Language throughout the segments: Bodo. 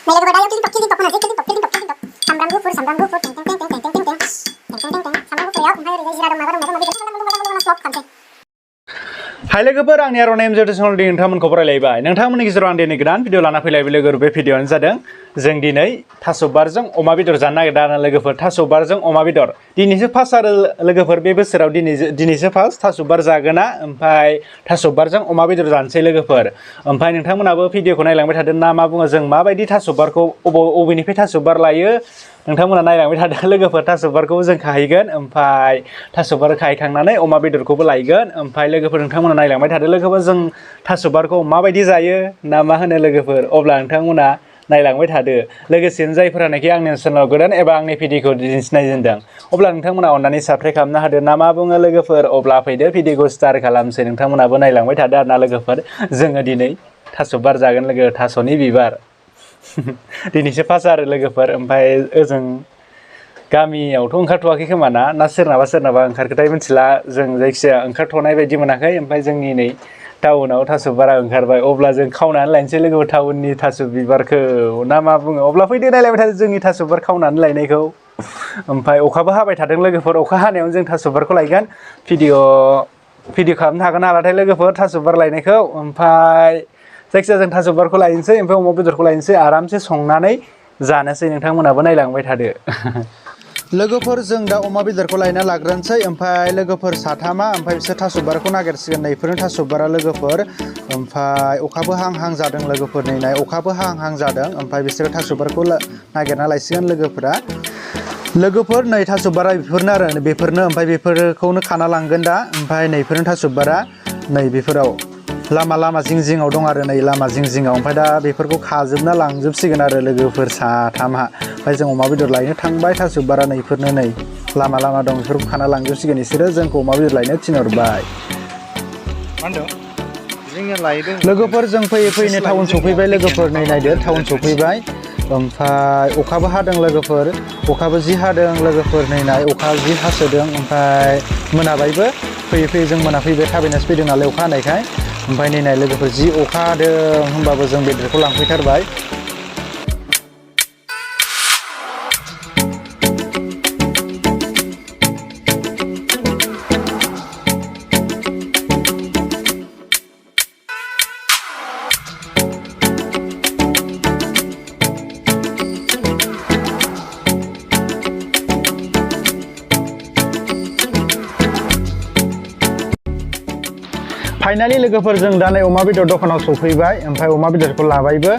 Nah, yang kedua yang kilintok sambram gufur teng teng teng teng teng teng teng sambram gufur ya ओमफ्राय ओरैजाय जिरा दं माबा दं माबा स्लप खालामसै हाय लोगोफोर आंनि आर'नाइ एमजेड चेनेलनि नोंथांमोनखौ बरायलायबाय नोंथांमोननि गेजेराव आं दिनै गोदान भिडिअ लाना फैलायबाय लोगोफोर बे भिडिअआनो जादों जों दिनै थास' बारजों अमा बेदर जानो नागिरदों आरो लोगोफोर थास' बारजों अमा बेदर दिनैसो फार्स्ट आरो लोगोफोर बे बोसोराव दिनैसो फार्स्ट थास' बार जागोना ओमफ्राय थास' बारजों अमा बेदर जानोसै लोगोफोर ओमफ्राय नोंथांमोनाबो भिडिअखौ नायलांबाय थादों ना मा बुङो जों माबायदि थास' बारखौ अबेनिफ्राय थास' बार लायो नोंथांमोना नायलांबाय थादों लोगोफोर थास' बारखौबो जों खाहैगोन ओमफ्राय थास' बार खाहैखांनानै अमा बेदरखौबो लायगोन ओमफ्राय लोगोफोर नोंथांमोना नायलांबाय थादों लोगोफोर जों थास' बारखौ माबायदि जायो ना मा होनो लोगोफोर अब्ला नोंथांमोना नायलांबाय थादो लोगोसेनो जायफोरानाखि आंनि चेनेलाव गोदान एबा आंनि भिडिअखौ दिन्थिनायजेनदों अब्ला नोंथांमोना अननानै साबस्क्राइब खालामनो हादो ना मा बुङो लोगोफोर अब्ला फैदो भिडिअखौ स्टार्ट खालामसै नोंथांमोनाबो नायलांबाय थादो आरोना लोगोफोर जोङो दिनै थास' बार जागोन लोगो थास'नि बिबार दिनैसो फार्स्ट आरो लोगोफोर ओमफ्राय ओजों गामियावथ' ओंखारथ'वाखै खोमा ना सोरनाबा ओंखारखोथाय मिथिला जों जायखिजाया ओंखारथ'नाय बायदि मोनाखै ओमफ्राय जोंनि नै टाउनाव थास' बारा ओंखारबाय अब्ला जों खावनानै लायनोसै लोगोफोर टाउननि थास' बिबारखौ ना मा बुङो अब्ला फैदो नायलायबाय थादो जोंनि थास' बार खावनानै लायनायखौ ओमफ्राय अखाबो हाबाय थादों लोगोफोर अखा हानायावनो जों थास' बारखौ लायगोन भिडिअ खालामनो हागोन नालाथाय लोगोफोर थास' बार लायनायखौ ओमफ्राय जायखिजाया जों थास' बारखौ लायनोसै ओमफ्राय अमा बेदरखौ लायनोसै आरामसे संनानै जानोसै नोंथांमोनाबो नायलांबाय थादो लोगोफोर जों दा अमा बेदरखौ लायना लाग्रोनोसै ओमफ्राय लोगोफोर साथामा ओमफ्राय बिसोर थास' बारखौ नागिरसिगोन नैफोरनो थास' बारा लोगोफोर ओमफ्राय अखाबो हां जादों लोगोफोर नै अखाबो हां जादों ओमफ्राय बिसोरो थास' बारखौ नागिरना लायसिगोन लोगोफोर नै थास' बारा बेफोरनो आरो बेफोरनो ओमफ्राय बेफोरखौनो खाना लांगोन दा ओमफ्राय नैफोरनो थास' बारा नै बेफोराव लामा जिं-जिङाव दं आरो नै लामा जिं-जिङाव ओमफ्राय दा बेफोरखौ खाजोबना लांजोबसिगोन आरो लोगोफोर साथामहा ओमफ्राय जों अमा बेदर लायनो थांबाय थास' बारा नैफोरनो नै लामा दं बेफोरखौ खाना लांजोबसिगोन बिसोरो जोंखौ अमा बेदर लायनो थिनहरबाय लोगोफोर जों फैयै टाउन सफैबाय लोगोफोर नै नायदो टाउन सफैबाय ओमफ्राय अखाबो हादों लोगोफोर अखाबो जि हादों लोगोफोर नै नाय अखा जि हासोदों ओमफ्राय मोनाबायबो फैयै जों मोनाफैबाय थाबायनासो फैदों नालाय अखा हानायखाय ओमफ्राय नै नाय लोगोफोर जि अखा हादों होमबाबो जों बेदरखौ लांफैथारबाय फाइनालि लोगोफोर जों दा नै अमा बेदर दखानाव सफैबाय ओमफ्राय अमा बेदरखौ लाबायबो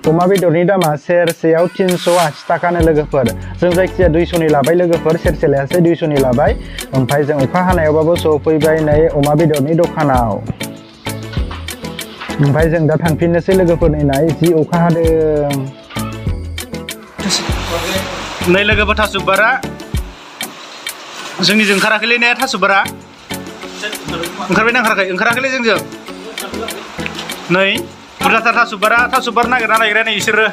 अमा बेदरनि दामा सेरसेयाव 380 थाखानो लोगोफोर जों जायखिजाया 200नि लाबाय लोगोफोर सेरसे लायासै 200नि लाबाय ओमफ्राय जों अखा हानायावबाबो सफैबाय नै अमा बेदरनि दखानाव ओमफ्राय जों दा थांफिननोसै लोगोफोर नाय जि अखा हादों नै लोगोफोर थास' बारा जोंनिजों ओंखाराखैलै ने थास' बारा ओंखाराखैलै जोंजों नै बुरजाथार थास' बार नागिरना लायग्रा नै इसोरो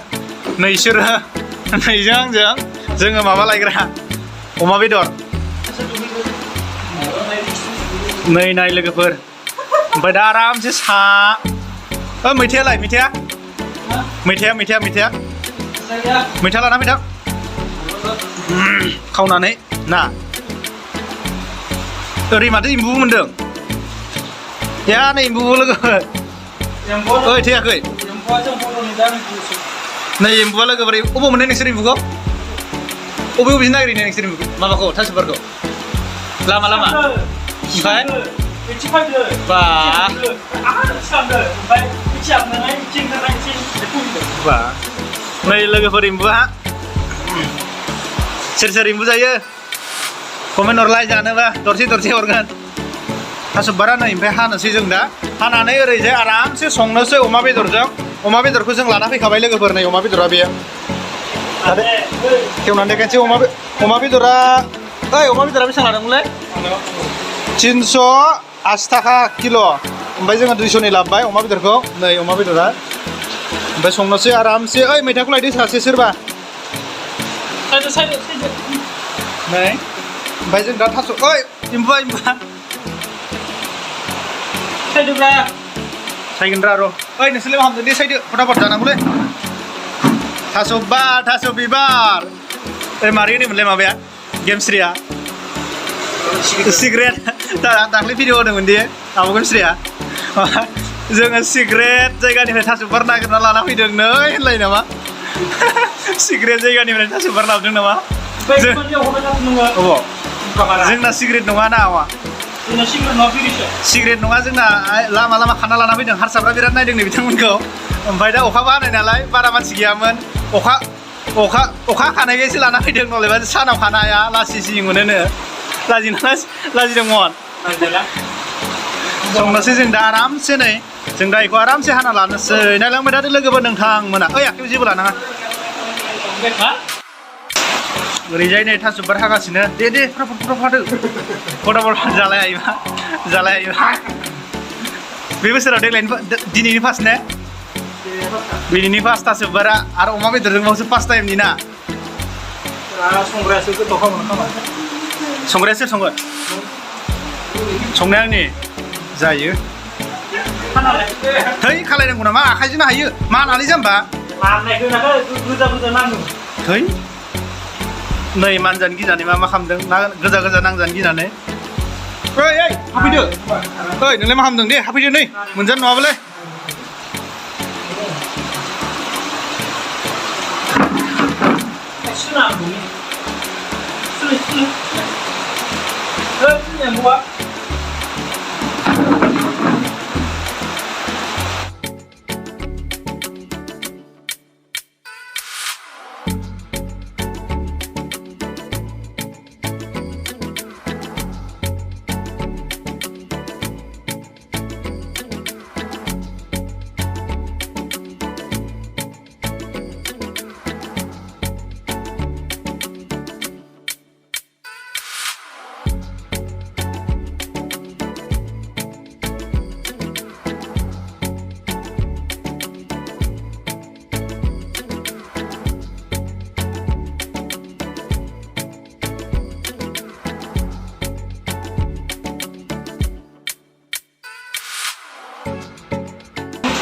नैजों आंजों जोङो माबा लायग्रा अमा बेदर नै नाय लोगोफोर ओमफ्राय दा आरामसे मैथाया लाना फैथां खावनानै ना ओरै माथो एम्बु मोन्दों या नै एम्बु लोगोफोर ओइ थैयाखै नै एम्बुआ लोगोफोर अबाव मोननाय नोंसोर एम्बुखौ अबेजों नागिरहैनाय नोंसोर एम्बुखौ माबाखौ थास' बारखौ लामा ओमफ्राय बा नै लोगोफोर एम्बुआ सोर एम्बु जायो कमेन्ट हरलाय जानोबा दरसे हरगोन थास' बारा नै ओमफ्राय हानोसै जों दा हानानै ओरैजाय आरामसे संनोसै अमा बेदरखौ जों लाना फैखाबाय लोगोफोर नै अमा बेदरा बेयो खेवनानै देखायनोसै अमा बेदरा बेसेबां लादोंमोनलै 380 थाखा किल' ओमफ्राय जोङो 200नि लाबोबाय अमा बेदरखौ नै अमा बेदरा ओमफ्राय संनोसै आरामसे ओइ मैथाखौ लायदो सासे सोरबा नै ओमफ्राय जों दा थास' ओइ एम्बुआ सायगोन र' ओइ नोंसोरलाय मा खालामदों दे सायदो फटाफट जानांगौलै थास' बिबार मारै होनोमोनलाय माबाया गेमस्रिया सिग्रेट दाख्लै भिडिअ होदोंमोन दि आब' गेमस्रिया जोङो सिग्रेट जायगानिफ्राय थास' बिबार नागिरना लाना फैदों नै होनलाय नामा सिग्रेट जायगानिफ्राय थास' बिबार लाबोदों नामा जोंना सिग्रेट नङा ना आवा सिग्रेट नङा जोंना लामा लामा खाना लाना फैदों हारसाफ्रा बिराद नायदों नै बिथांमोनखौ ओमफ्राय दा अखाबो हानाय नालाय बारा मानसि गैयामोन अखा खानायखायसो लाना फैदों नलेबा सानाव खानो हाया लासि मोनोनो लाजिदोंमोन संनोसै जों दा आरामसे नै जों दा बेखौ आरामसे हाना लानोसै नायलांबाय थादो लोगोफोर नोंथांमोना आखाइयाव जेबो लानाङा ओरैजाय नै थास' बिबार हागासिनो दे फटाफट जालाय हायोबा बे बोसोराव देग्लायनि दिनैनि फार्स्ट ने दिनैनि फार्स्ट थास' बिबारा आरो अमा बेदरजोंबावसो फार्स्ट टाइमनि ना संग्रायासो गोथाव खालामो खोमा संग्राया सोर संगोन संनाया आंनि जायो है खालायनांगौ नामा आखाइजोंनो हायो मानानै जाम्बा है नै मानजानो गिनानै मा खालामदों ना गोजा नांजानो गिनानै ओइ हाफैदो नोंलाय मा खालामदों दे हाफैदो नै मोनजानो नङाबालाय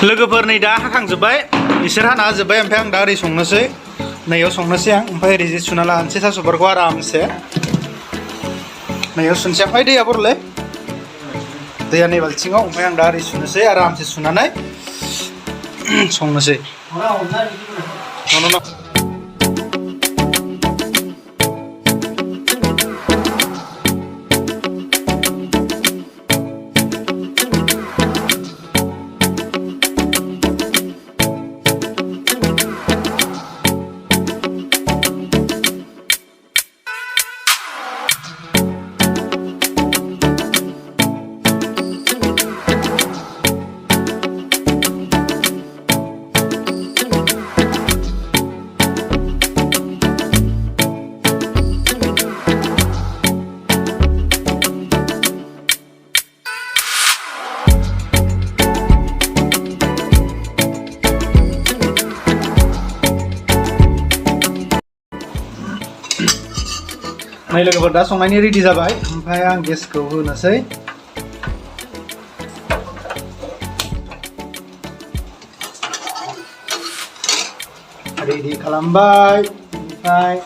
लोगोफोर नै दा हाखांजोब्बाय बिसोर हाना होजोब्बाय ओमफ्राय आं दा ओरै संनोसै नैयाव संनोसै आं ओमफ्राय ओरैजे सुना लानोसै थास' बिबारखौ आरामसे नैयाव सुनोसै ओमफ्राय दैया बर'लै दैया नै बाल्थिङाव ओमफ्राय आं दा ओरै सुनोसै आरामसे सुनानै संनोसै नै लोगोफोर दा संनायनि रेडि जाबाय ओमफ्राय आं गेसखौ होनोसै रेडि खालामबाय ओमफ्राय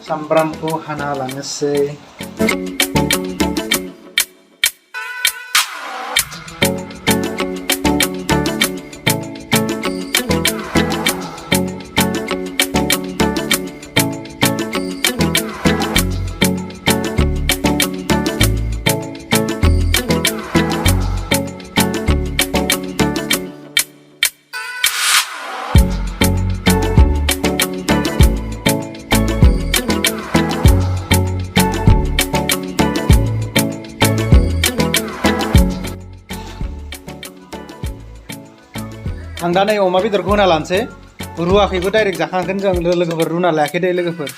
सामब्रामखौ हाना लानोसै आं दा नै अमा बेदरखौ होना लानोसै रुवाखैबो डाइरेक्ट जाखांगोन जों लोगोफोर रुना लायाखै दे लोगोफोर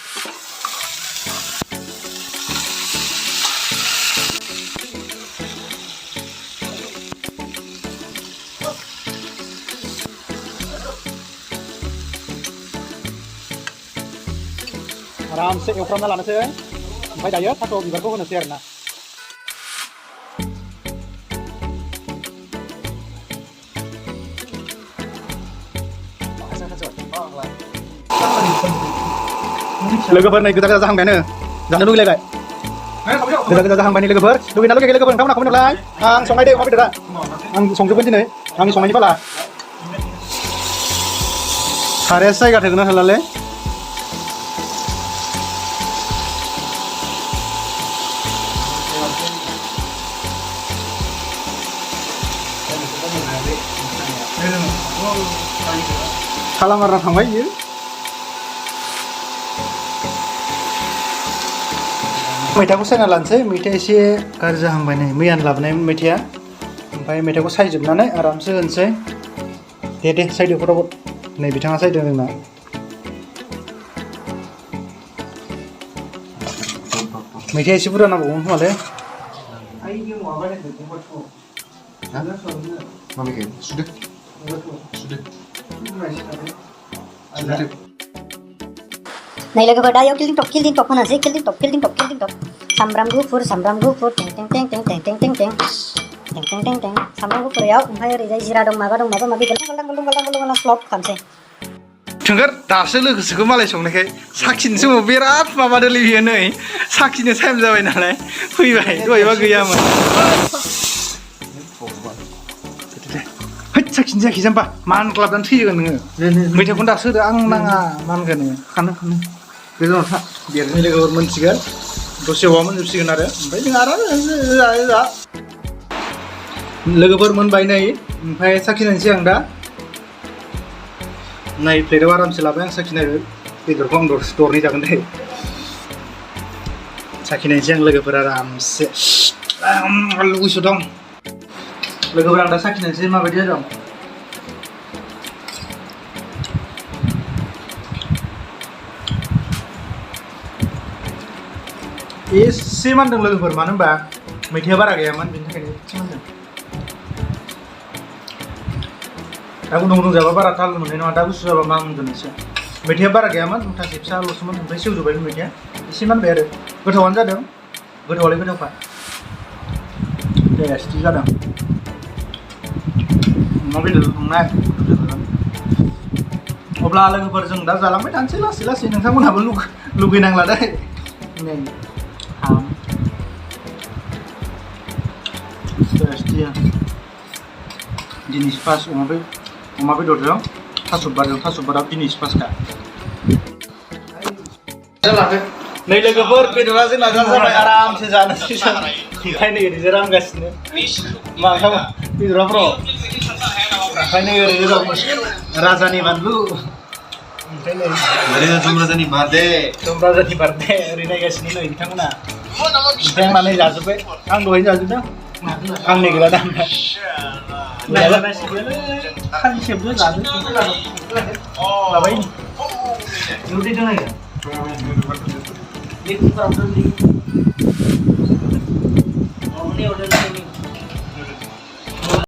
आरामसे एवफ्रामना लानोसै ओमफ्राय दायो थास' बिबारखौ होनोसै आरोना लोगोफोर नै गोजा गोजा जाहांबायानो जानो लुगैलायबाय गोजा गोजा जाहांबाय लोगोफोर लुगैना लुगैयाखै लोगोफोर नोंथांमोना कमेन्ट हरलाय आं संनाय दे अमा बेदरा आं संजोबगोन दिनै आंनि संनायनि फाला साराया जायगा थोगोन ना थोलालै खालामारना थांबाय बियो मैथाखौ सायना लानोसै मैथाया एसे गाज्रि जाहांबाय नै मैयानो लाबोनायमोन मैथाया ओमफ्राय मैथाखौ सायजोबनानै आरामसे होनोसै दे सायदो फटाफट नै बिथाङा सायदों जोंना मैथाया एसे बुरजा नांबावगोन खोमालै Nah, logo pada yuk kilting top mana sih kilting top Sambram gufur teng teng teng teng teng teng teng teng teng teng teng sambram gufur ya umpai rizai zira dong maga mabi gelang slop kan sih थोंगोर दासो लोगोसेखौ मालाय संनायखाय साखिनो समाव बिराद माबादोलै बियो नै साखिनो टाइम जाबाय नालाय फैबाय दहायबा गैयामोन हैद साखिनो जायाखै जाम्बा मानग्लाबनानै थैगोन नोङो मैथाखौनो दासो होदो आं नाङा मानगोन नोङो खानो गोजानाव था देरनाय लोगोफोर मोनसिगोन दसे हौवा मोनजोबसिगोन आरो ओमफ्राय जों आराम जा लोगोफोर मोनबाय नै ओमफ्राय साखिनायसै आं दा नाय प्लेटआव आरामसे लाबाय आं साखिनायबाय बेदरखौ आं दरनै जागोन दे साखिनायसै आं लोगोफोर आरामसे लुगैसो दं लोगोफोर आं दा साखिनायसै माबायदि जादों एसे मानदों लोगोफोर मानो होनबा मैथाया बारा गैयामोन बेनि थाखायनो एसे मानदों दा गुदुं जाबा बारा थाल मोननाय नङा दा गुसु जाबा मानगोन एसे मैथाया बारा गैयामोन मुथासे फिसाल'सोमोन ओमफ्राय सेवजोब्बाय मैथाया एसे मानबाय आरो गोथावानो जादों गोथावालाय गोथावखा टेस्टि जादों अमा बेदर संनाय अब्ला लोगोफोर जों दा जालांबाय थानोसै लासै नोंथांमोनहाबो लुगैनांला दै नै टेस्टि दिनै फार्स्ट अमा बेदरजों थास' बारा दिनै फार्स्टखा नै लोगोफोर बेदरा जोंना जाबाय आरामसे जानोसै जों ओमफ्राय नै ओरैनो रानगासिनो मा बेदराफ्राव ओमफ्राय नै ओरैनो दं राजानि बानलु ओमफ्राय नै दुमराजानि बार्डे ओरै नायगासिनो नै बिथांमोना ओमफ्राय आंना नै जाजोब्बाय आं दहायनो जाजोबदों आं नै गैला दा खानसेबो जादों लाबाय नुदों नायगा लेखुफ्राव दोनदों